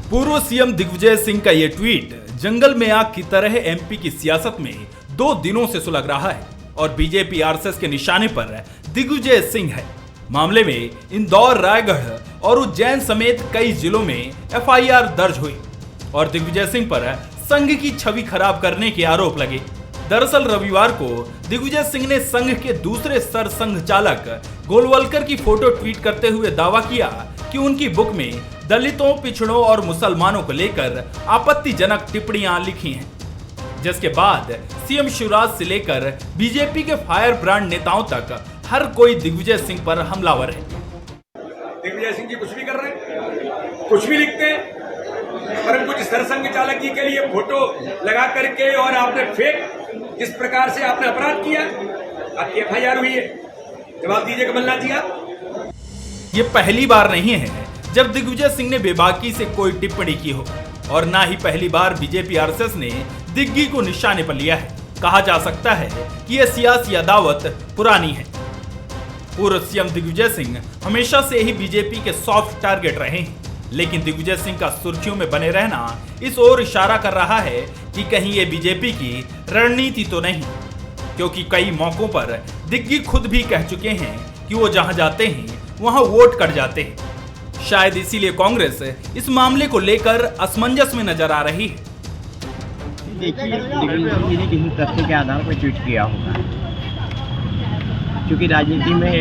पूर्व सीएम दिग्विजय सिंह का ये ट्वीट जंगल में आग की तरह एमपी की सियासत में 2 दिनों से सुलग रहा है और बीजेपी आरएसएस के निशाने पर दिग्विजय सिंह है। मामले में इंदौर, रायगढ़ और उज्जैन समेत कई जिलों में एफआईआर दर्ज हुई और दिग्विजय सिंह पर संघ की छवि खराब करने के आरोप लगे। दरअसल रविवार को दिग्विजय सिंह ने संघ के दूसरे सरसंघ चालक गोलवलकर की फोटो ट्वीट करते हुए दावा किया कि उनकी बुक में दलितों, पिछड़ों और मुसलमानों को लेकर आपत्तिजनक टिप्पणियां लिखी हैं, जिसके बाद सीएम शिवराज से लेकर बीजेपी के फायर ब्रांड नेताओं तक हर कोई दिग्विजय सिंह पर हमलावर है। दिग्विजय सिंह जी कुछ भी कर रहे हैं, कुछ भी लिखते हैं, परंतु कुछ सरसंघ चालक जी के लिए फोटो लगा करके और आपने फेक जिस प्रकार से आपने अपराध किया, आपकी एफआईआर हुई है। जवाब दीजिए कमलनाथ जी आप। ये पहली बार नहीं है जब दिग्विजय सिंह ने बेबाकी से कोई टिप्पणी की हो और ना ही पहली बार बीजेपी आरएसएस ने दिग्गी को निशाने पर लिया है। कहा जा सकता है कि यह सियासी अदावत पुरानी है। पूर्व सीएम दिग्विजय सिंह हमेशा से ही बीजेपी के सॉफ्ट टारगेट रहे हैं, लेकिन दिग्विजय सिंह का सुर्खियों में बने रहना इस ओर इशारा कर रहा है कि कहीं ये बीजेपी की रणनीति तो नहीं, क्योंकि कई मौकों पर दिग्गी खुद भी कह चुके हैं कि वो जहां जाते हैं वहां वोट कट जाते हैं। शायद इसीलिए कांग्रेस इस मामले को लेकर असमंजस में नजर आ रही है। देखिए, दिग्विजय जी ने किसी तथ्य के आधार पर ट्वीट किया होगा, क्योंकि राजनीति में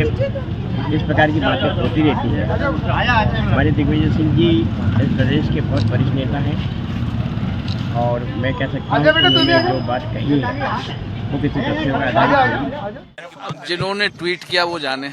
इस प्रकार की बातें होती रहती है। हमारे दिग्विजय सिंह जी इस प्रदेश के बहुत वरिष्ठ नेता हैं और मैं कह सकता हूँ कि उन्होंने जो बात कही है वो किसी तथ्य के आधार पर जिन्होंने ट्वीट किया वो जाने।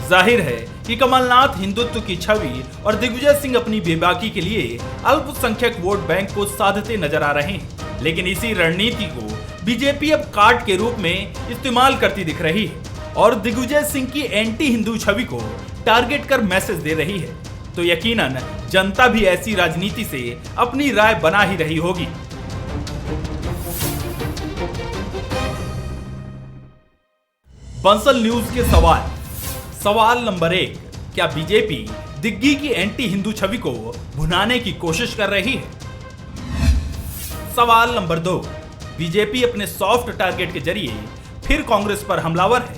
जाहिर है कि कमलनाथ हिंदुत्व की छवि और दिग्विजय सिंह अपनी बेबाकी के लिए अल्पसंख्यक वोट बैंक को साधते नजर आ रहे हैं, लेकिन इसी रणनीति को बीजेपी अब कार्ड के रूप में इस्तेमाल करती दिख रही है और दिग्विजय सिंह की एंटी हिंदू छवि को टारगेट कर मैसेज दे रही है। तो यकीनन जनता भी ऐसी राजनीति से अपनी राय बना ही रही होगी। बंसल न्यूज के सवाल नंबर 1, क्या बीजेपी दिग्गी की एंटी हिंदू छवि को भुनाने की कोशिश कर रही है? सवाल नंबर 2, बीजेपी अपने सॉफ्ट टारगेट के जरिए फिर कांग्रेस पर हमलावर है?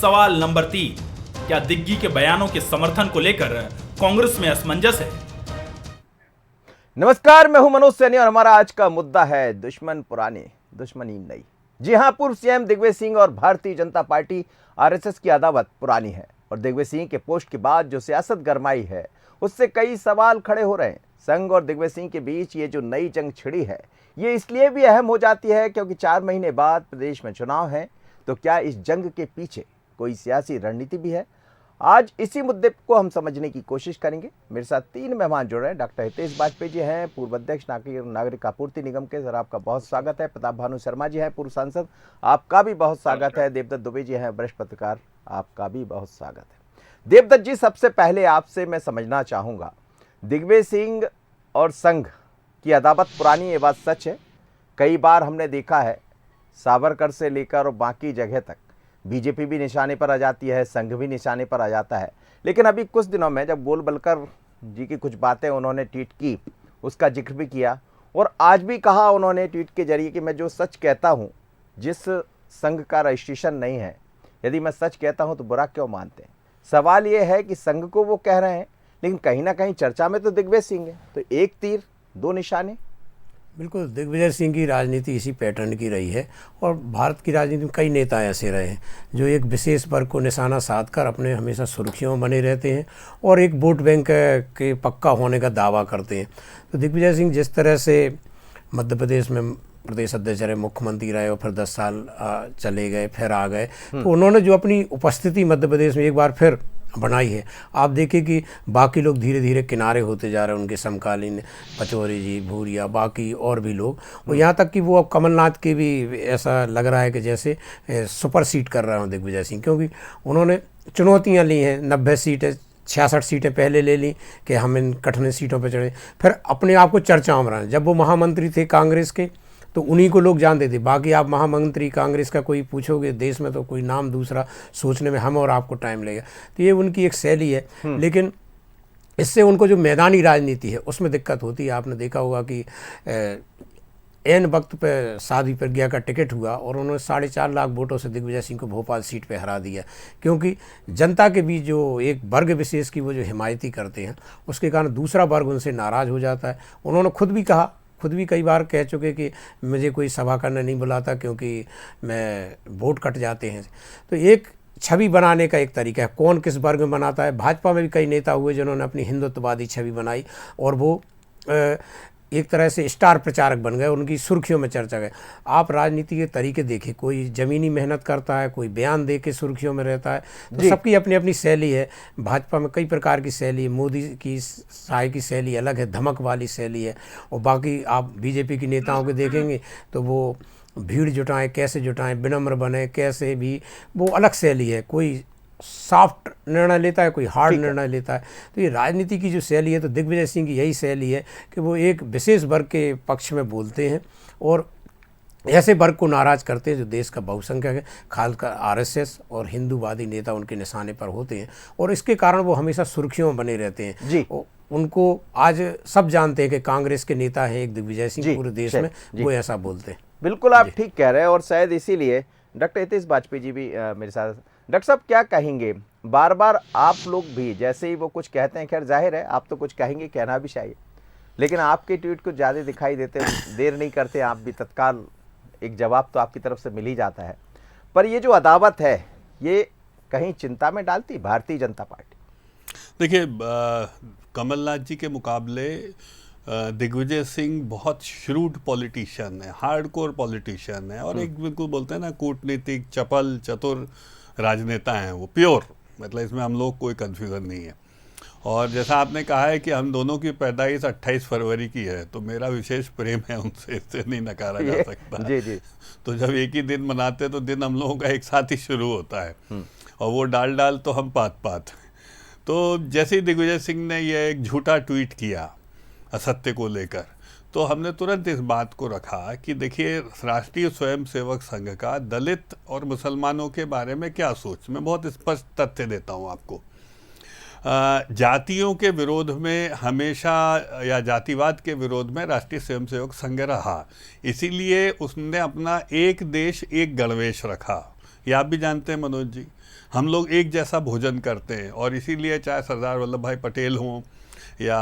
सवाल नंबर 3, क्या दिग्गी के बयानों के समर्थन को लेकर कांग्रेस में असमंजस है? नमस्कार, मैं हूं मनोज सैनी और हमारा आज का मुद्दा है दुश्मन पुराने, दुश्मनी नई। जी हां, पूर्व सीएम दिग्विजय सिंह और भारतीय जनता पार्टी आरएसएस की अदावत पुरानी है और दिग्विजय सिंह के पोस्ट के बाद जो सियासत गरमाई है उससे कई सवाल खड़े हो रहे हैं। संघ और दिग्विजय सिंह के बीच ये जो नई जंग छिड़ी है ये इसलिए भी अहम हो जाती है क्योंकि 4 महीने बाद प्रदेश में चुनाव है। तो क्या इस जंग के पीछे कोई सियासी रणनीति भी है? आज इसी मुद्दे को हम समझने की कोशिश करेंगे। मेरे साथ 3 मेहमान जुड़ रहे हैं। डॉक्टर हितेश वाजपेयी जी हैं, पूर्व अध्यक्ष नागरिक आपूर्ति निगम के, सर आपका बहुत स्वागत है। प्रताप भानु शर्मा जी हैं, पूर्व सांसद, आपका भी बहुत स्वागत है। देवदत्त दुबे जी हैं, वरिष्ठ पत्रकार, आपका भी बहुत स्वागत है। देवदत्त जी, सबसे पहले आपसे मैं समझना चाहूँगा, दिग्विजय सिंह और संघ की अदावत पुरानी, ये बात सच है। कई बार हमने देखा है सावरकर से लेकर और बाकी जगह तक बीजेपी भी निशाने पर आ जाती है, संघ भी निशाने पर आ जाता है। लेकिन अभी कुछ दिनों में जब गोलवलकर जी की कुछ बातें उन्होंने ट्वीट की, उसका जिक्र भी किया और आज भी कहा उन्होंने ट्वीट के जरिए कि मैं जो सच कहता हूँ, जिस संघ का रजिस्ट्रेशन नहीं है, यदि मैं सच कहता हूँ तो बुरा क्यों मानते हैं? सवाल ये है कि संघ को वो कह रहे हैं, लेकिन कहीं ना कहीं चर्चा में तो दिग्विजय सिंह है। तो एक तीर 2 निशाने। बिल्कुल, दिग्विजय सिंह की राजनीति इसी पैटर्न की रही है और भारत की राजनीति में कई नेता ऐसे रहे हैं जो एक विशेष वर्ग को निशाना साधकर अपने हमेशा सुर्खियों में बने रहते हैं और एक वोट बैंक के पक्का होने का दावा करते हैं। तो दिग्विजय सिंह जिस तरह से मध्य प्रदेश में प्रदेश अध्यक्ष रहे, मुख्यमंत्री रहे और फिर 10 साल चले गए, फिर आ गए, तो उन्होंने जो अपनी उपस्थिति मध्य प्रदेश में एक बार फिर बनाई है। आप देखिए कि बाकी लोग धीरे धीरे किनारे होते जा रहे हैं, उनके समकालीन पचौरी जी, भूरिया, बाकी और भी लोग, और यहाँ तक कि वो अब कमलनाथ के भी ऐसा लग रहा है कि जैसे सुपर सीट कर रहे हो दिग्विजय सिंह, क्योंकि उन्होंने चुनौतियाँ ली हैं। 90 सीटें, 66 सीटें पहले ले ली कि हम इन कठिन सीटों पर चढ़े, फिर अपने आप को चर्चाओं में रहे। जब वो महामंत्री थे कांग्रेस के तो उन्हीं को लोग जानते थे, बाकी आप महामंत्री कांग्रेस का कोई पूछोगे देश में तो कोई नाम दूसरा सोचने में हम और आपको टाइम लगेगा। तो ये उनकी एक शैली है। लेकिन इससे उनको जो मैदानी राजनीति है उसमें दिक्कत होती है। आपने देखा होगा कि एन वक्त पे साध्वी प्रज्ञा का टिकट हुआ और उन्होंने 4.5 लाख वोटों से दिग्विजय सिंह को भोपाल सीट पे हरा दिया, क्योंकि जनता के बीच जो एक वर्ग विशेष की वो जो हिमायती करते हैं उसके कारण दूसरा वर्ग उनसे नाराज़ हो जाता है। उन्होंने खुद भी कई बार कह चुके कि मुझे कोई सभा करने नहीं बुलाता क्योंकि मैं वोट कट जाते हैं। तो एक छवि बनाने का एक तरीका है, कौन किस वर्ग में बनाता है। भाजपा में भी कई नेता हुए जिन्होंने अपनी हिंदुत्ववादी छवि बनाई और वो एक तरह से स्टार प्रचारक बन गए, उनकी सुर्खियों में चर्चा गए। आप राजनीति के तरीके देखिए, कोई ज़मीनी मेहनत करता है, कोई बयान दे के सुर्खियों में रहता है, तो सबकी अपनी अपनी शैली है। भाजपा में कई प्रकार की शैली है, मोदी की साय की शैली अलग है, धमक वाली शैली है, और बाकी आप बीजेपी के नेताओं के देखेंगे तो वो भीड़ जुटाएं, कैसे जुटाएं, विनम्र बने, कैसे भी, वो अलग शैली है। कोई सॉफ्ट निर्णय लेता है, कोई हार्ड निर्णय लेता है। तो ये राजनीति की जो शैली है, तो दिग्विजय सिंह की यही शैली है कि वो एक विशेष वर्ग के पक्ष में बोलते हैं और ऐसे वर्ग को नाराज़ करते हैं जो देश का बहुसंख्यक है। खासकर आरएसएस और हिंदूवादी नेता उनके निशाने पर होते हैं और इसके कारण वो हमेशा सुर्खियों में बने रहते हैं जी। उनको आज सब जानते हैं कि कांग्रेस के नेता है एक दिग्विजय सिंह, पूरे देश में वो ऐसा बोलते हैं। बिल्कुल आप ठीक कह रहे हैं और शायद इसीलिए डॉक्टर हितेश वाजपेयी जी भी मेरे साथ। डॉक्टर साहब क्या कहेंगे, बार बार आप लोग भी जैसे ही वो कुछ कहते हैं, खैर जाहिर है आप तो कुछ कहेंगे, कहना भी चाहिए, लेकिन आपके ट्वीट को ज़्यादा दिखाई देते, देर नहीं करते आप भी, तत्काल एक जवाब तो आपकी तरफ से मिल ही जाता है। पर ये जो अदावत है ये कहीं चिंता में डालती भारतीय जनता पार्टी? देखिए, कमलनाथ जी के मुकाबले दिग्विजय सिंह बहुत श्रूड पॉलिटिशियन है, हार्डकोर पॉलिटिशियन है और एक बिल्कुल बोलते हैं ना कूटनीतिक चपल चतुर राजनेता हैं वो, प्योर, मतलब इसमें हम लोग कोई कन्फ्यूज़न नहीं है। और जैसा आपने कहा है कि हम दोनों की पैदाइश 28 फरवरी की है, तो मेरा विशेष प्रेम है उनसे, इससे नहीं नकारा जा सकता। जी जी। तो जब एक ही दिन मनाते तो दिन हम लोगों का एक साथ ही शुरू होता है और वो डाल तो हम पात। तो जैसे ही दिग्विजय सिंह ने ये एक झूठा ट्वीट किया असत्य को लेकर, तो हमने तुरंत इस बात को रखा कि देखिए राष्ट्रीय स्वयंसेवक संघ का दलित और मुसलमानों के बारे में क्या सोच। मैं बहुत स्पष्ट तथ्य देता हूँ आपको। जातियों के विरोध में हमेशा, या जातिवाद के विरोध में राष्ट्रीय स्वयंसेवक संघ रहा, इसीलिए उसने अपना एक देश एक गणवेश रखा। ये आप भी जानते हैं मनोज जी, हम लोग एक जैसा भोजन करते हैं और इसीलिए चाहे सरदार वल्लभ भाई पटेल हों या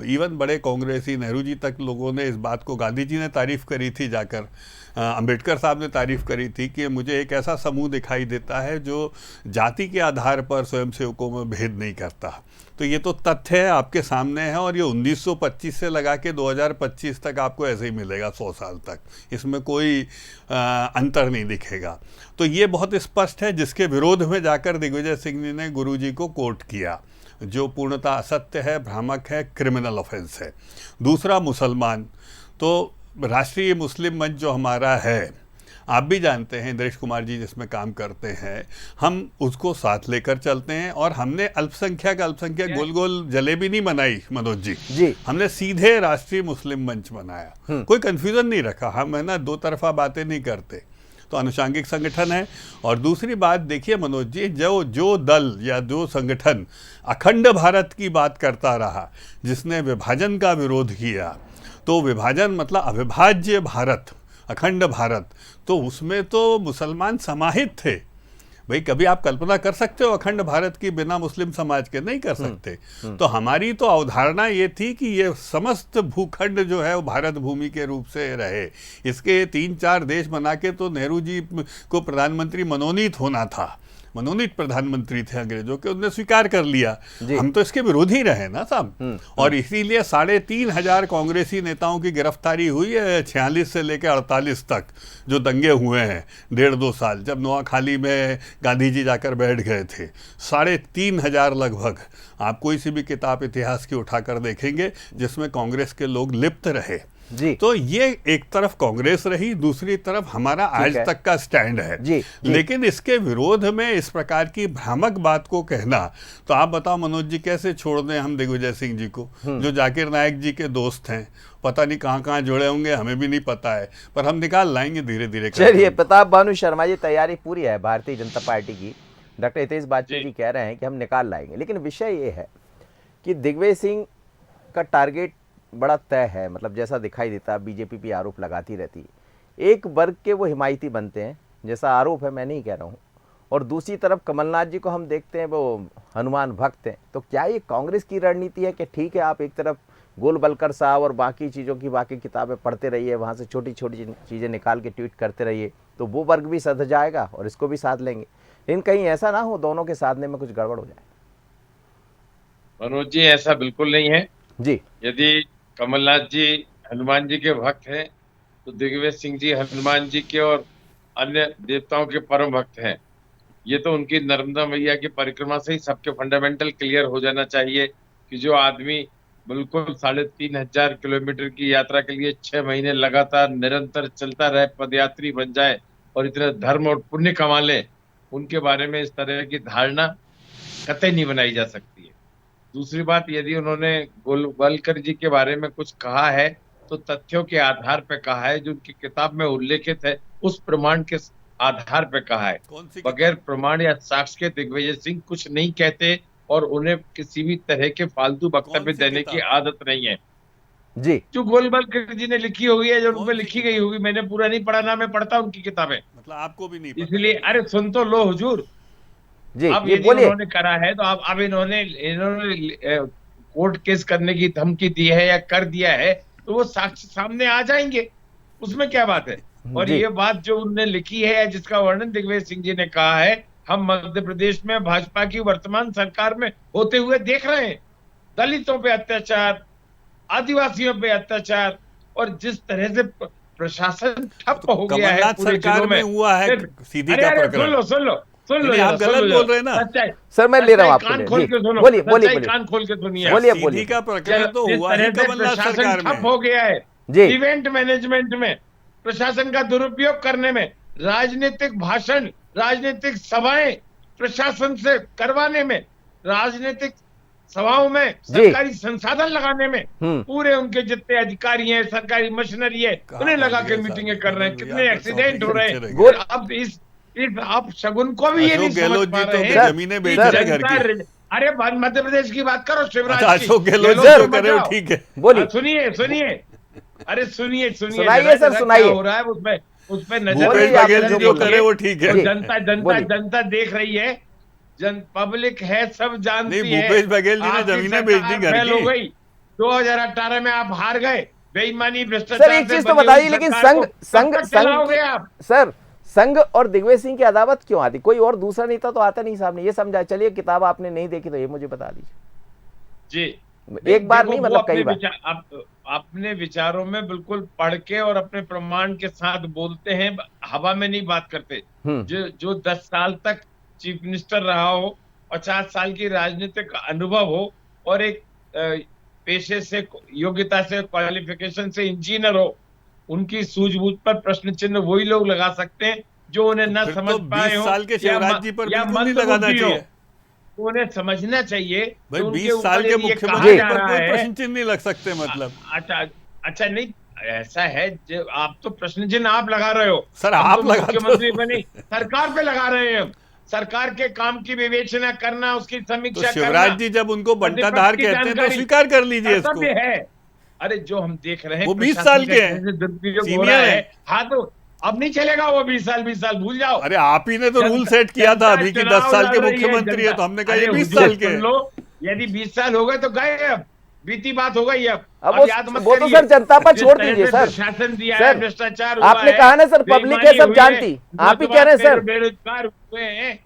इवन बड़े कांग्रेसी नेहरू जी तक लोगों ने इस बात को, गांधी जी ने तारीफ़ करी थी जाकर, अंबेडकर साहब ने तारीफ़ करी थी कि मुझे एक ऐसा समूह दिखाई देता है जो जाति के आधार पर स्वयंसेवकों में भेद नहीं करता। तो ये तो तथ्य है, आपके सामने है और ये 1925 से लगा के 2025 तक आपको ऐसे ही मिलेगा, 100 साल तक, इसमें कोई अंतर नहीं दिखेगा। तो ये बहुत स्पष्ट है, जिसके विरोध में जाकर दिग्विजय सिंह जी ने गुरु जी को कोर्ट किया, जो पूर्णतः असत्य है, भ्रामक है, क्रिमिनल ऑफेंस है। दूसरा मुसलमान, तो राष्ट्रीय मुस्लिम मंच जो हमारा है, आप भी जानते हैं, इंद्रेश कुमार जी जिसमें काम करते हैं, हम उसको साथ लेकर चलते हैं और हमने अल्पसंख्यक गोल गोल जलेबी नहीं बनाई मनोज जी, हमने सीधे राष्ट्रीय मुस्लिम मंच बनाया, कोई कंफ्यूजन नहीं रखा। हम है ना दो तरफा बातें नहीं करते, तो अनुषांगिक संगठन है। और दूसरी बात देखिए मनोज जी, जो दल या जो संगठन अखंड भारत की बात करता रहा, जिसने विभाजन का विरोध किया, तो विभाजन मतलब अविभाज्य भारत, अखंड भारत, तो उसमें तो मुसलमान समाहित थे। भाई कभी आप कल्पना कर सकते हो अखंड भारत की बिना मुस्लिम समाज के? नहीं कर सकते। तो हमारी तो अवधारणा ये थी कि ये समस्त भूखंड जो है वो भारत भूमि के रूप से रहे। इसके 3-4 देश बना के तो नेहरू जी को प्रधानमंत्री मनोनीत होना था, मनोनीत प्रधानमंत्री थे अंग्रेजों के, उन्होंने स्वीकार कर लिया। हम तो इसके विरोधी रहे ना साहब, और इसीलिए 3,500 कांग्रेसी नेताओं की गिरफ्तारी हुई है 46 से लेकर 48 तक, जो दंगे हुए हैं 1.5-2 साल, जब नोआखाली में गांधी जी जाकर बैठ गए थे। 3,500 लगभग। आप कोई सी भी किताब इतिहास की उठाकर देखेंगे जिसमें कांग्रेस के लोग लिप्त रहे जी। तो ये एक तरफ कांग्रेस रही, दूसरी तरफ हमारा आज तक का स्टैंड है जी। लेकिन इसके विरोध में इस प्रकार की भ्रामक बात को कहना, तो आप बताओ मनोज जी, कैसे छोड़ दें हम दिग्विजय सिंह जी को, जो जाकिर नायक जी के दोस्त हैं? पता नहीं कहाँ जुड़े होंगे, हमें भी नहीं पता है, पर हम निकाल लाएंगे धीरे धीरे। चलिए, प्रताप भानु शर्मा जी, तैयारी पूरी है भारतीय जनता पार्टी की। डॉक्टर हितेश वाजपेयी जी कह रहे हैं कि हम निकाल लाएंगे, लेकिन विषय ये है कि दिग्विजय सिंह का टारगेट बड़ा तय है, मतलब जैसा दिखाई देता है बीजेपी पे आरोप लगाती रहती है। एक वर्ग के वो हिमायती बनते हैं, जैसा आरोप है, मैं नहीं कह रहा हूँ, और दूसरी तरफ कमलनाथ जी को हम देखते हैं वो हनुमान भक्त हैं। तो क्या ये कांग्रेस की रणनीति है कि ठीक है आप एक तरफ गोलवलकर साहब और बाकी चीज़ों की बाकी किताबें पढ़ते रहिए, वहाँ से छोटी छोटी चीज़ें निकाल के ट्वीट करते रहिए, तो वो वर्ग भी सध जाएगा और इसको भी साध लेंगे, लेकिन कहीं ऐसा ना हो दोनों के साधने में कुछ गड़बड़ हो जाए? मनोज जी, ऐसा बिल्कुल नहीं है जी। यदि कमलनाथ जी हनुमान जी के भक्त हैं तो दिग्विजय सिंह जी हनुमान जी के और अन्य देवताओं के परम भक्त हैं। ये तो उनकी नर्मदा मैया की परिक्रमा से ही सबके फंडामेंटल क्लियर हो जाना चाहिए कि जो आदमी बिल्कुल 3500 किलोमीटर की यात्रा के लिए 6 महीने लगातार निरंतर चलता रहे, पदयात्री बन जाए और इतना धर्म और पुण्य कमा ले, उनके बारे में इस तरह की धारणा कतई नहीं बनाई जा सकती है। दूसरी बात, यदि उन्होंने गोलवलकर जी के बारे में कुछ कहा है तो तथ्यों के आधार पर कहा है, जो उनकी किताब में उल्लेखित है उस प्रमाण के आधार पर कहा है। बगैर प्रमाण या साक्ष्य के दिग्विजय सिंह कुछ नहीं कहते और उन्हें किसी भी तरह के फालतू वक्तव्य देने की आदत नहीं है। जी, जो गोलवलकर जी ने लिखी होगी है, जो उनमें लिखी गई होगी, मैंने पूरा नहीं पढ़ा ना मैं पढ़ता उनकी किताबें, मतलब आपको भी नहीं पता। इसलिए अरे सुन तो लो हुजूर। जी, अब ये यदि बोलिए। उन्होंने करा है तो अब इन्होंने कोर्ट केस करने की धमकी दी है या कर दिया है तो वो साक्ष्य सामने आ जाएंगे, उसमें क्या बात है। और जी। ये बात जो उन्होंने लिखी है, जिसका वर्णन दिग्विजय सिंह जी ने कहा है, हम मध्य प्रदेश में भाजपा की वर्तमान सरकार में होते हुए देख रहे हैं। दलितों पे अत्याचार, आदिवासियों पे अत्याचार, और जिस तरह से प्रशासन ठप हो गया है कमलनाथ पूरे सरकार जिलों में हुआ है सीधी का प्रकरण। सुन लो, आप गलत बोल रहे हैं ना। सर मैं ले रहा हूँ आपको, कान खोल के सुनो, बोलिए बोलिए कान खोल के सुनिए। बोलिए सीधी बोलिए। का प्रकरण तो जिस हुआ ही तरह से कमलनाथ प्रशासन सरकार ठप में। हो गया है जी। इवेंट मैनेजमेंट में, प्रशासन का दुरुपयोग करने में, राजनीतिक भाषण, राजनीतिक सभाएं प्रशासन से करवाने में, राजनीतिक सभाओं में सरकारी संसाधन लगाने में, पूरे उनके जितने अधिकारी हैं, सरकारी मशीनरी है, उन्हें लगा के मीटिंगें कर रहे हैं। कितने एक्सीडेंट हो रहे हैं। और अब इस आप शगुन को भी ये नहीं समझ पा रहे हैं। जमीनें बेच रहे घर की। अरे मध्य प्रदेश की बात करो, शिवराज की। अशोक गहलोत जो करे वो ठीक है। बोलिए। सुनिए, अरे सुनिए सुनाइए सर, सुनाइए। हो रहा है उसपे नजर भूपेश बोलिए, बघेल जी जो करे वो ठीक है। जनता देख रही है, पब्लिक है, सब जानती है। नहीं, भूपेश बघेल जी ने आपकी जमीनें बेच दी सरकार घर फेल हो की। गई, 2018 में आप हार गए, बेईमानी, सर भ्रष्टाचार एक से चीज तो बनी बताइए, हुई लेकिन सरकार संघ को संघ कब तक संघ चलाओगे आप? सर संघ और दिग्विजय सिंह की अदावत क्यों आती? कोई और दूसरा नेता तो आता नहीं सामने, ये समझा। चलिए किताब आपने नहीं देखी तो ये मुझे बता दीजिए। जी, एक बार देखो, नहीं, वो मतलब कई बार। अपने विचारों में बिल्कुल पढ़ के और अपने प्रमाण के साथ बोलते हैं, हवा में नहीं बात करते। जो 10 साल तक चीफ मिनिस्टर रहा हो, 50 साल की राजनीतिक अनुभव हो और एक पेशे से, योग्यता से, क्वालिफिकेशन से इंजीनियर हो, उनकी सूझबूझ पर प्रश्न चिन्ह वही लोग लगा सकते हैं जो उन्हें न समझ पाए हो। 20 साल के शिवराज जी पर बिल्कुल नहीं लगाना चाहिए। उन्हें समझना चाहिए भाई, कि उनके 20 साल ऊपर के ये मुख्यमंत्री कहा जा पर रहा कोई है। प्रश्न चिन्ह नहीं लग सकते, मतलब। अच्छा नहीं, ऐसा है जो आप तो प्रश्न चिन्ह आप लगा रहे हो सर, हम आप तो लगा मुख्यमंत्री बने, सरकार पे लगा रहे हैं हम। सरकार के काम की विवेचना करना, उसकी तो समीक्षा करना, शिवराज जी जब उनको बंटाधार कहते हैं तो स्वीकार कर लीजिए इसको। कर्तव्य है। अरे जो हम देख रहे हैं, वो 20 साल के हैं, दुरुपयोग हो सीनियर रहा है। हैं। हाँ तो अब नहीं चलेगा वो 20 साल भूल जाओ। अरे आप ही ने तो रूल सेट किया था अभी कि 10 साल के मुख्यमंत्री है, तो हमने कहा ये 20 साल के हैं। यदि 20 साल हो गए तो गए, अब बीती बात हो गई। अब याद मत वो तो करिए। सर जनता पर छोड़ दीजिए सर। शासन दिया सर, है, भ्रष्टाचार हुआ आपने है, कहा ना सर, पब्लिक है सब जानती। आप ही कह रहे हैं सर, बेरोजगार हुए हैं,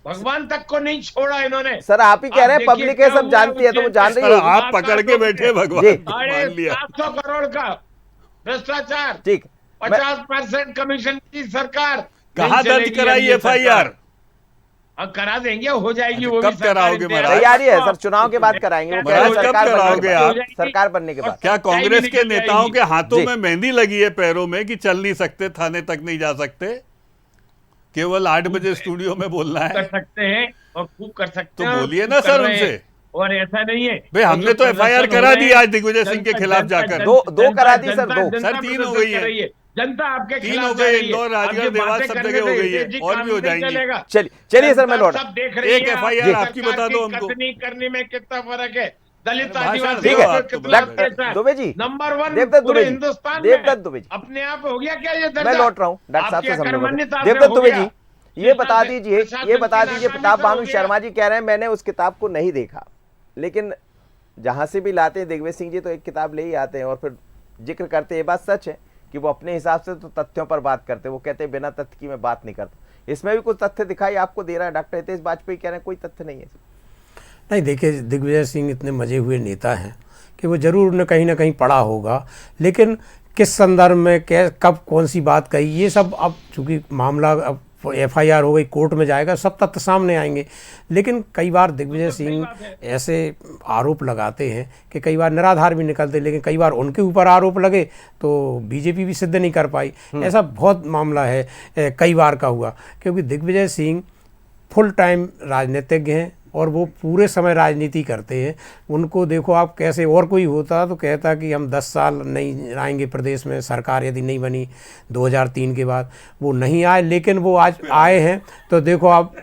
भगवान तक को नहीं छोड़ा इन्होंने। सर आप ही कह रहे हैं पब्लिक है सब जानती है, तो वो जान रही सर, होगी। आप पकड़ के बैठे भगवान, अरे मान लिया। 700 करोड़ का भ्रष्टाचार, ठीक। 50% कमीशन की सरकार। कहाँ नहीं दर्ज चलेगी कराई अब ये FIR? सरकार। अब करा देंगे, हो जाएगी वो भी कब कराओगे सरकार। महाराज? तैयारी है सर, चुनाव के बाद कराएंगे। वो कह रहे हैं महाराज, कब सरकार बनने कराओगे के बाद। आप? सरकार बनने के बाद। क्या कांग्रेस के नेताओं के हाथों जी। में मेहंदी लगी है पैरों में कि चल नहीं सकते, थाने तक नहीं जा सकते, केवल 8 बजे स्टूडियो में बोलना कर है? सकते हैं और खूब कर सकते तो हैं। बोलिए ना सर उनसे। और ऐसा नहीं है भाई, हमने तो FIR करा दी आज दिग्विजय सिंह के खिलाफ जाकर। दो करा दी सर, दो। सर, 3 हो गई है। जनता आपके 3 खिलाफ हो गई, इंदौर, राजगढ़, देवास, सब जगह हो गई है, और भी हो जाएंगी। चलिए सर, मैं लौटा। सब देख रही एक है। FIR आपकी बता दो हमको। कथनी करने में कितना फर्क है। दलित भाषण आदिवासी ठीक है, आप तो डॉक्टर दुबे जी, नंबर 1 देवदत्त पूरे दुबे जी, हिंदुस्तान देवदत्त में दुबे जी, अपने आप हो गया क्या ये दर्जा? मैं लौट रहा हूँ डॉक्टर साहब आपकी से समझौता। अकर्मण्यता से देवदत्त हो दुबे गया। जी, ये बता प्रशासन- दीजिए, प्रशासन ये बता की दीजिए, नाकामी प्रताप से हो भानु गया। शर्मा जी कह रहे हैं मैंने उस किताब को नहीं देखा, लेकिन जहां से भी लाते हैं दिग्विजय सिंह जी तो एक किताब ले ही आते हैं और फिर जिक्र करते हैं। ये बात सच है कि वो अपने हिसाब से तो तथ्यों पर बात करते हैं, वो कहते हैं बिना तथ्य की मैं बात नहीं करता। इसमें भी कुछ तथ्य दिखाई आपको दे रहा है, डॉक्टर हितेश वाजपेयी कह रहे हैं कोई तथ्य नहीं है। नहीं, देखिए, दिग्विजय सिंह इतने मजे हुए नेता हैं कि वो ज़रूर न कहीं पढ़ा होगा, लेकिन किस संदर्भ में कब कौन सी बात कही, ये सब अब चूँकि मामला अब FIR हो गई, कोर्ट में जाएगा, सब तथ्य सामने आएंगे। लेकिन कई बार दिग्विजय सिंह ऐसे आरोप लगाते हैं कि कई बार निराधार भी निकलते, लेकिन कई बार उनके ऊपर आरोप लगे तो बीजेपी भी सिद्ध नहीं कर पाई। ऐसा बहुत मामला है, कई बार का हुआ, क्योंकि दिग्विजय सिंह फुल टाइम राजनीतिज्ञ हैं और वो पूरे समय राजनीति करते हैं। उनको देखो आप कैसे, और कोई होता तो कहता कि हम 10 साल नहीं आएंगे प्रदेश में, सरकार यदि नहीं बनी 2003 के बाद, वो नहीं आए, लेकिन वो आज आए हैं तो देखो आप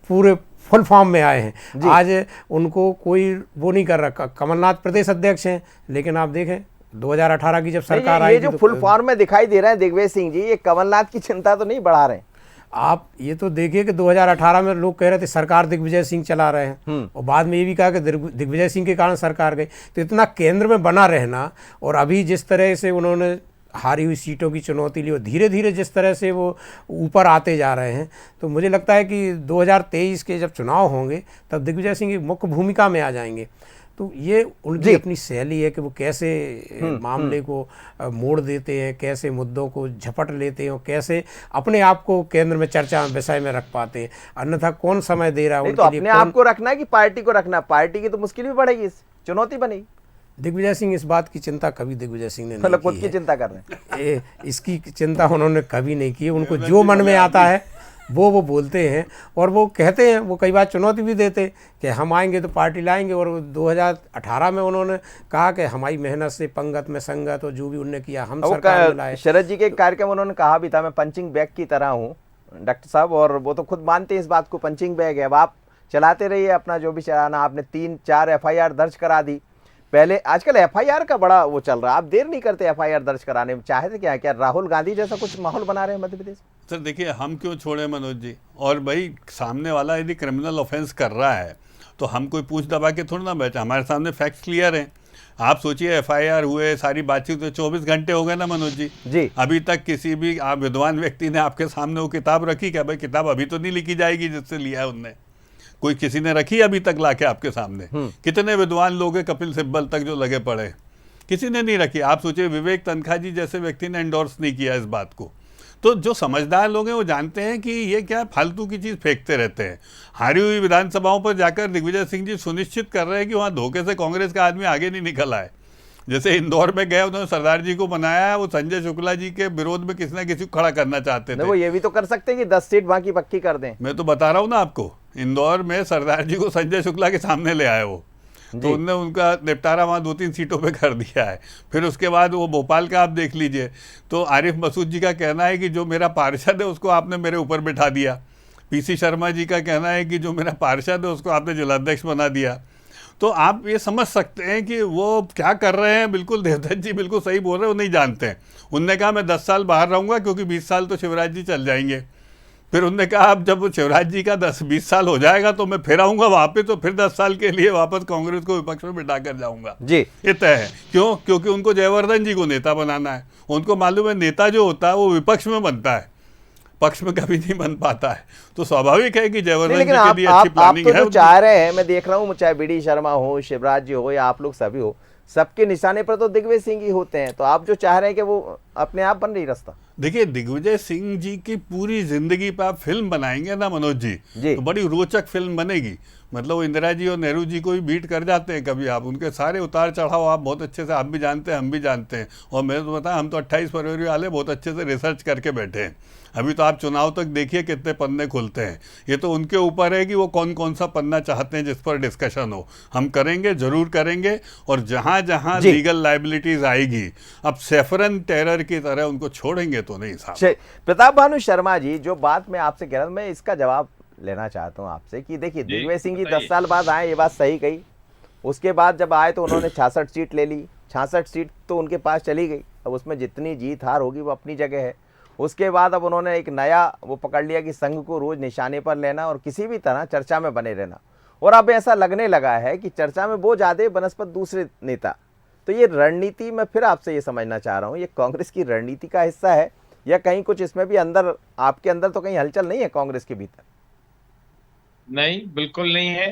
पूरे फुल फॉर्म में आए हैं। आज उनको कोई वो नहीं कर रखा। कमलनाथ प्रदेश अध्यक्ष हैं, लेकिन आप देखें 2018 की जब सरकार आई, ये जो फुल फॉर्म में दिखाई दे रहे हैं दिग्विजय सिंह जी, ये कमलनाथ की चिंता तो नहीं बढ़ा रहे हैं? आप ये तो देखिए कि 2018 में लोग कह रहे थे सरकार दिग्विजय सिंह चला रहे हैं, और बाद में ये भी कहा कि दिग्विजय सिंह के कारण सरकार गई। तो इतना केंद्र में बना रहना, और अभी जिस तरह से उन्होंने हारी हुई सीटों की चुनौती ली और धीरे धीरे जिस तरह से वो ऊपर आते जा रहे हैं, तो मुझे लगता है कि 2023 के जब चुनाव होंगे तब दिग्विजय सिंह एक मुख्य भूमिका में आ जाएंगे। तो ये उनकी अपनी शैली है कि वो कैसे मामले को मोड़ देते हैं, कैसे मुद्दों को झपट लेते हैं और कैसे अपने आप को केंद्र में चर्चा विषय में रख पाते हैं। अन्यथा कौन समय दे रहा है तो अपने आप को रखना है कि पार्टी को रखना? पार्टी की तो मुश्किल भी बढ़ेगी, चुनौती बनेगी। दिग्विजय सिंह इस बात की चिंता कभी दिग्विजय सिंह ने मतलब खुद नहीं की की चिंता कर रहे हैं। इसकी चिंता उन्होंने कभी नहीं की। उनको जो मन में आता है वो बोलते हैं, और वो कहते हैं, वो कई बार चुनौती भी देते कि हम आएंगे तो पार्टी लाएंगे। और 2018 में उन्होंने कहा कि हमारी मेहनत से पंगत में संगत, और जो भी उन्होंने किया हम सरकार में लाए। शरद जी के कार्यक्रम उन्होंने कहा भी था, मैं पंचिंग बैग की तरह हूँ डॉक्टर साहब, और वो तो खुद मानते हैं इस बात को, पंचिंग बैग है। अब आप चलाते रहिए अपना जो भी चलाना। आपने 3-4 FIR दर्ज करा दी पहले। आजकल FIR का बड़ा वो चल रहा है, आप देर नहीं करते FIR दर्ज कराने में। चाहते क्या राहुल गांधी जैसा कुछ माहौल बना रहे हैं मध्य प्रदेश? सर देखिए, हम क्यों छोड़े मनोज जी? और भाई सामने वाला यदि क्रिमिनल ऑफेंस कर रहा है तो हम कोई पूछ दबा के थोड़ा ना बैठे, हमारे सामने फैक्ट्स क्लियर हैं। आप सोचिए FIR हुए, सारी बातचीत 24 घंटे हो गए ना मनोज जी। अभी तक किसी भी आप विद्वान व्यक्ति ने आपके सामने वो किताब रखी क्या? भाई किताब अभी तो नहीं लिखी जाएगी जिससे लिया है उनने, कोई किसी ने रखी अभी तक लाके आपके सामने? कितने विद्वान लोग हैं कपिल सिब्बल तक जो लगे पड़े, किसी ने नहीं रखी। आप सोचिए विवेक तनखा जी जैसे व्यक्ति ने एंडोर्स नहीं किया इस बात को। तो जो समझदार लोग हैं वो जानते हैं कि ये क्या फालतू की चीज़ फेंकते रहते हैं। हारी हुई विधानसभाओं पर जाकर दिग्विजय सिंह जी सुनिश्चित कर रहे हैं कि वहाँ धोखे से कांग्रेस का आदमी आगे नहीं निकल आए। जैसे इंदौर में गए, उन्होंने सरदार जी को बनाया, वो संजय शुक्ला जी के विरोध में किसी न किसी को खड़ा करना चाहते थे। वो ये भी तो कर सकते हैं कि 10 सीट वहाँ की पक्की कर दें। मैं तो बता रहा हूँ ना आपको, इंदौर में सरदार जी को संजय शुक्ला के सामने ले आए वो, तो उनने उनका निपटारा वहाँ 2-3 सीटों पे कर दिया है। फिर उसके बाद वो भोपाल का आप देख लीजिए, तो आरिफ मसूद जी का कहना है कि जो मेरा पार्षद है उसको आपने मेरे ऊपर बिठा दिया। PC शर्मा जी का कहना है कि जो मेरा पार्षद है उसको आपने जिलाध्यक्ष बना दिया। तो आप ये समझ सकते हैं कि वो क्या कर रहे हैं। बिल्कुल देवदत्त जी बिल्कुल सही बोल रहे हैं, वो नहीं जानते हैं। उनने कहा मैं 10 साल बाहर रहूँगा क्योंकि 20 साल तो शिवराज जी चल जाएंगे। फिर उन्होंने कहा अब जब शिवराज जी का 10-20 साल हो जाएगा तो मैं फिर आऊँगा वहाँ पे, तो फिर 10 साल के लिए वापस कांग्रेस को विपक्ष में बिठा कर जाऊँगा जी। ये तय है। क्यों? क्योंकि उनको जयवर्धन जी को नेता बनाना है। उनको मालूम है नेता जो होता है वो विपक्ष में बनता है, पक्ष में कभी नहीं बन पाता है। तो स्वाभाविक है कि जयवर्धन जी के लिए अच्छी प्लानिंग है। आप तो चाह रहे हैं, मैं देख रहा हूँ, चाहे BD शर्मा हो, शिवराज जी हो या आप लोग सभी हो, सबके निशाने पर तो दिग्विजय सिंह ही होते हैं। तो आप जो चाह रहे हैं कि वो अपने आप बन रही रास्ता। देखिए, दिग्विजय सिंह जी की पूरी जिंदगी पर आप फिल्म बनाएंगे ना मनोज जी, तो बड़ी रोचक फिल्म बनेगी। मतलब वो इंदिरा जी और नेहरू जी को भी बीट कर जाते हैं कभी आप, उनके सारे उतार चढ़ाव आप बहुत अच्छे से आप भी जानते हैं, हम भी जानते हैं। और मैं तो बताया, हम तो 28 फरवरी वाले बहुत अच्छे से रिसर्च करके बैठे हैं। अभी तो आप चुनाव तक देखिए कितने पन्ने खुलते हैं। ये तो उनके ऊपर है कि वो कौन कौन सा पन्ना चाहते हैं जिस पर डिस्कशन हो। हम करेंगे, जरूर करेंगे। और जहाँ जहाँ लीगल लाइबिलिटीज आएगी, अब सेफरन टेरर की तरह उनको छोड़ेंगे तो नहीं साहब। प्रताप भानु शर्मा जी, जो बात मैं आपसे कह रहा हूँ, मैं इसका जवाब लेना चाहता हूँ आपसे कि देखिए दिग्विजय सिंह जी 10 साल बाद आए, ये बात सही कही। उसके बाद जब आए तो उन्होंने 66 सीट ले ली, 66 सीट तो उनके पास चली गई। अब उसमें जितनी जीत हार होगी वो अपनी जगह है। उसके बाद अब उन्होंने एक नया वो पकड़ लिया कि संघ को रोज निशाने पर लेना और किसी भी तरह चर्चा में बने रहना। और अब ऐसा लगने लगा है कि चर्चा में वो ज्यादा बनस्पत दूसरे नेता। तो ये रणनीति, मैं फिर आपसे ये समझना चाह रहा हूँ, ये कांग्रेस की रणनीति का हिस्सा है या कहीं कुछ इसमें भी अंदर, आपके अंदर तो कहीं हलचल नहीं है कांग्रेस के भीतर? नहीं, बिल्कुल नहीं है।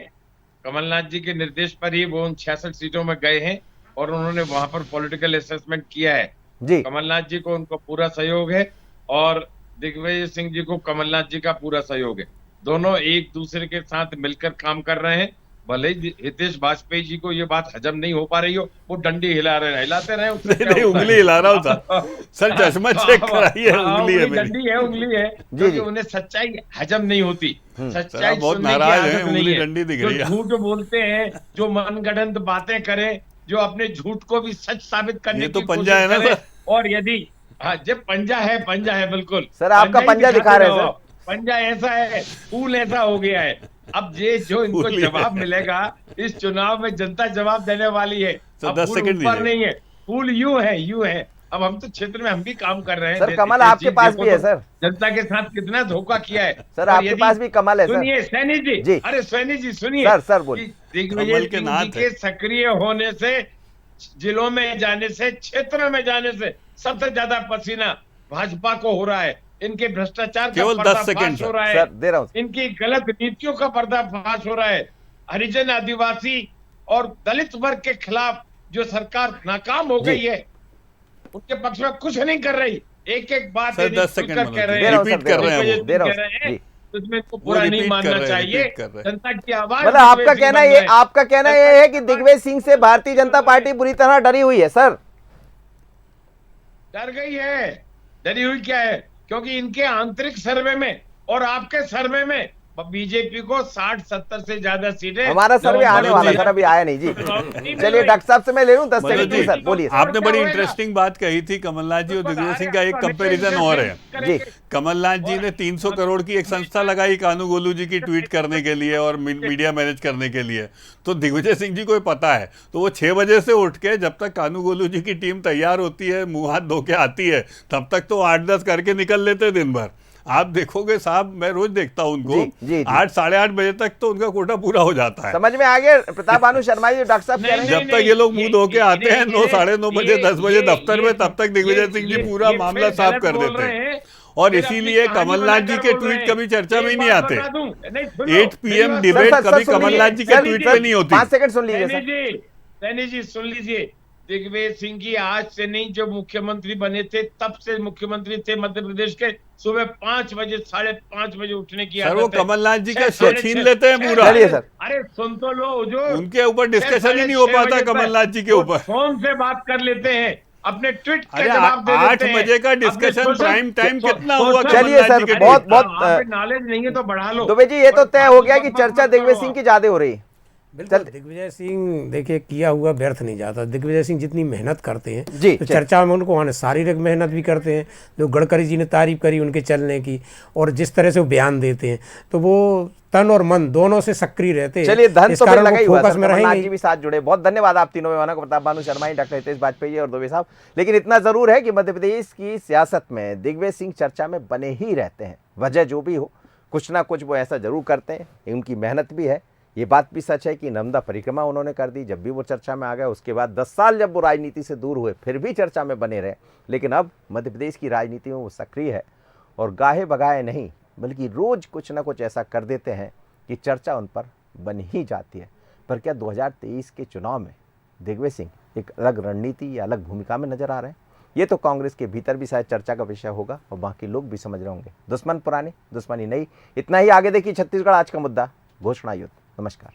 कमलनाथ जी के निर्देश पर ही वो उन 66 सीटों में गए हैं और उन्होंने वहां पर पॉलिटिकल असेसमेंट किया है जी। कमलनाथ जी को उनको पूरा सहयोग है और दिग्विजय सिंह जी को कमलनाथ जी का पूरा सहयोग है। दोनों एक दूसरे के साथ मिलकर काम कर रहे हैं। भले ही हितेश वाजपेयी जी को ये बात हजम नहीं हो पा रही हो, वो डंडी हिलाते रहे, उससे क्या नहीं, होता उंगली है? हिला रहा हूँ सर, चश्मा चेक कराइए, उंगली है मेरी। उंगली है क्योंकि उन्हें सच्चाई हजम नहीं होती। सच्चाई बहुत सुनने की नाराज आदत है, नहीं उंगली है। डंडी दिख जो रही है। झूठ बोलते हैं, जो मनगढ़ंत बातें करें, जो अपने झूठ को भी सच साबित करने ये तो की पंजा है ना कोशिश करें, सर। और यदि जब पंजा है बिल्कुल सर, आपका ही पंजा दिखा दिखाते रहे हैं रहो। सर। पंजा ऐसा है, फूल ऐसा हो गया है। अब ये जो इनको फूल ही जवाब है। मिलेगा इस चुनाव में, जनता जवाब देने वाली है। सर, अब 10 फूल सेकंड ऊपर दीजिए। नहीं है, फूल यूं है। अब हम तो क्षेत्र में हम भी काम कर रहे हैं। सर, कमल आपके पास देखो भी है तो सर। जनता के साथ कितना धोखा किया है सर, और आपके यदि- पास भी कमल है सर। सुनिए सैनी जी। जी, अरे सैनी जी सुनिए सर बोलिए। कि दिग्विजय कमल के सिंह जी नाथ के है। सक्रिय होने से, जिलों में जाने से, क्षेत्र में जाने से सबसे ज्यादा पसीना भाजपा को हो रहा है। इनके भ्रष्टाचार का केवल 10 पर्दाफाश सेकंड हो रहा सर, है, दे रहा हूँ। इनकी गलत नीतियों का पर्दाफाश हो रहा है। हरिजन, आदिवासी और दलित वर्ग के खिलाफ जो सरकार नाकाम हो गई है, उनके पक्ष में कुछ नहीं कर रही। एक एक बात सर, 10 सेकंड कह मनोज रहे जी, हैं, रिपीट कर रहे हैं वो। दे रहा हूँ कह रहे हैं, जी। तो इसमें इनको पूरा नहीं रिपीट कर मानना रहे हैं, चाहिए। रिपीट कर रहे हैं। जनता की आवाज मतलब आपका कहना ये है कि दिग्विजय सिंह से भारतीय जनता पार्टी बुरी तरह डरी हुई है सर? डर गई है। डरी हुई क्या है? क्योंकि इनके आंतरिक सर्वे में और आपके सर्वे में बीजेपी को 60-70 से ज्यादा सीटें, हमारा सर्वे आने वाला सर, अभी आया नहीं जी। चलिए डॉक्टर साहब से मैं ले लूं 10 मनोज सेकंड जी, सर, बोलिए सर। आपने बड़ी इंटरेस्टिंग बात कही थी कमलनाथ जी और दिग्विजय सिंह का। एक कंपैरिजन और है जी। कमलनाथ जी ने 300 करोड़ की एक संस्था लगाई कानूगोलू जी की ट्वीट करने के लिए और मीडिया मैनेज करने के लिए। तो दिग्विजय सिंह जी को ये पता है, तो वो 6 बजे से उठ के जब तक कानूगोलू जी की टीम तैयार होती है, मुंह हाथ धो के आती है, तब तक तो 8-10 करके निकल लेते दिन भर। आप देखोगे साहब, मैं रोज देखता हूं उनको, जी। 8 साढ़े 8 बजे तक तो उनका कोटा पूरा हो जाता है। समझ में आ गया प्रताप भानु शर्मा जी, डॉक्टर साहब कह रहे हैं। जब तक ये लोग मुंह धो के आते हैं 9 साढ़े 9 बजे 10 बजे दफ्तर में, तब तक दिग्विजय सिंह जी पूरा मामला साफ कर देते हैं। और इसीलिए कमलनाथ जी के ट्वीट कभी चर्चा में ही नहीं आते। 8 PM डिबेट कभी कमलनाथ जी के ट्वीट पे नहीं होती। 5 सेकंड सुन लीजिए सर। सैनी जी सुन लीजिए, दिग्विजय सिंह जी आज से नहीं, जब मुख्यमंत्री बने थे तब से मुख्यमंत्री थे मध्य प्रदेश के। सुबह 5 बजे 5:30 बजे उठने की सर, वो आदत है। कमलनाथ जी का 6:30 छीन लेते हैं पूरा। चलिए सर। अरे सुन तो लो, जो उनके ऊपर डिस्कशन ही नहीं हो पाता कमलनाथ जी के ऊपर। फोन से बात कर लेते हैं, अपने ट्वीट का अरे जवाब दे 8 देते हैं। बजे का डिस्कशन प्राइम टाइम कितना हुआ चलिए कमलनाथ सर, जी के बहुत ट्वीट? बहुत नॉलेज नहीं है तो बढ़ा लो। दुबे जी, ये तो तय हो गया कि चर्चा दिग्विजय सिंह की ज्यादा हो रही है। बिल्कुल, दिग्विजय सिंह देखिए किया हुआ व्यर्थ नहीं जाता। दिग्विजय सिंह जितनी मेहनत करते हैं जी, तो चर्चा में उनको आने, शारीरिक मेहनत भी करते हैं, जो गडकरी जी ने तारीफ करी उनके चलने की, और जिस तरह से वो बयान देते हैं, तो वो तन और मन दोनों से सक्रिय रहते हैं। चलिए, धन इस तो फिर कारण लगा वो ही हुआ फोकस सर। में कमलनाथ रहेंगे। जी भी साथ जुड़े, बहुत धन्यवाद आप तीनों मेहमानों को, प्रताप भानु शर्मा जी, डॉक्टर हितेश वाजपेयी और दुबे साहब। लेकिन इतना जरूर है कि मध्य प्रदेश की सियासत में दिग्विजय सिंह चर्चा में बने ही रहते हैं। वजह जो भी हो, कुछ ना कुछ वो ऐसा जरूर करते हैं, उनकी मेहनत भी है। ये बात भी सच है कि नर्मदा परिक्रमा उन्होंने कर दी, जब भी वो चर्चा में आ गए। उसके बाद 10 साल जब वो राजनीति से दूर हुए, फिर भी चर्चा में बने रहे। लेकिन अब मध्य प्रदेश की राजनीति में वो सक्रिय है और गाहे बगाए नहीं, बल्कि रोज कुछ ना कुछ ऐसा कर देते हैं कि चर्चा उन पर बन ही जाती है। पर क्या 2023 के चुनाव में दिग्विजय सिंह एक अलग रणनीति या अलग भूमिका में नजर आ रहे हैं? ये तो कांग्रेस के भीतर भी शायद चर्चा का विषय होगा और बाकी लोग भी समझ रहे होंगे। दुश्मन पुराने, दुश्मनी नई। इतना ही, आगे देखिए छत्तीसगढ़ आज का मुद्दा, घोषणा युद्ध। नमस्कार।